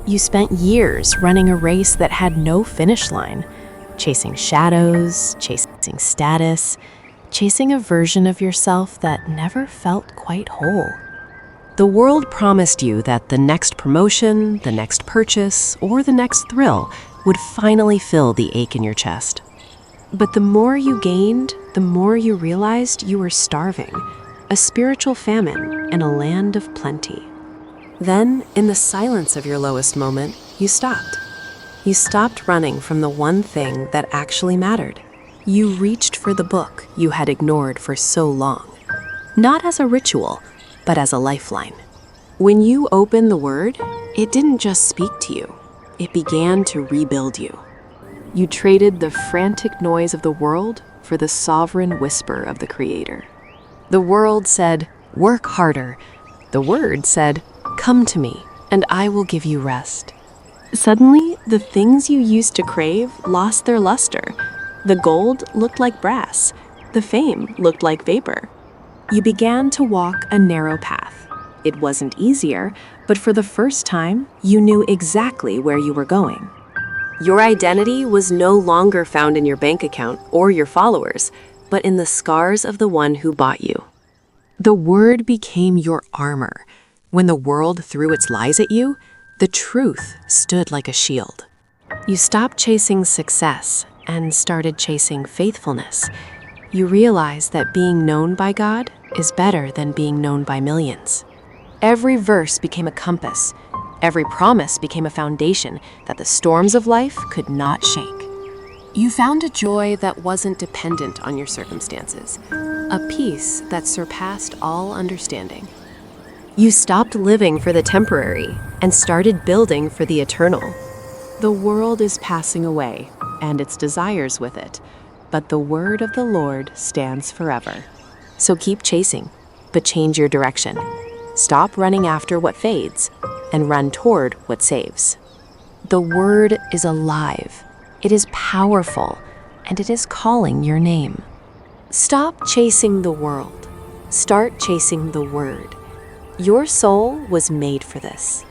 You spent years running a race that had no finish line, chasing shadows, chasing status, chasing a version of yourself that never felt quite whole. The world promised you that the next promotion, the next purchase, or the next thrill would finally fill the ache in your chest. But the more you gained, the more you realized you were starving, a spiritual famine in a land of plenty. Then, in the silence of your lowest moment, you stopped. You stopped running from the one thing that actually mattered. You reached for the book you had ignored for so long, not as a ritual, but as a lifeline. When you opened the word, it didn't just speak to you, it began to rebuild you. You traded the frantic noise of the world for the sovereign whisper of the Creator. The world said, "Work harder." The word said, "Come to me, and I will give you rest." Suddenly, the things you used to crave lost their luster. The gold looked like brass. The fame looked like vapor. You began to walk a narrow path. It wasn't easier, but for the first time, you knew exactly where you were going. Your identity was no longer found in your bank account or your followers, but in the scars of the one who bought you. The word became your armor. When the world threw its lies at you, the truth stood like a shield. You stopped chasing success and started chasing faithfulness. You realized that being known by God is better than being known by millions. Every verse became a compass. Every promise became a foundation that the storms of life could not shake. You found a joy that wasn't dependent on your circumstances, a peace that surpassed all understanding. You stopped living for the temporary and started building for the eternal. The world is passing away, and its desires with it, but the word of the Lord stands forever. So keep chasing, but change your direction. Stop running after what fades and run toward what saves. The word is alive, it is powerful, and it is calling your name. Stop chasing the world. Start chasing the word. Your soul was made for this.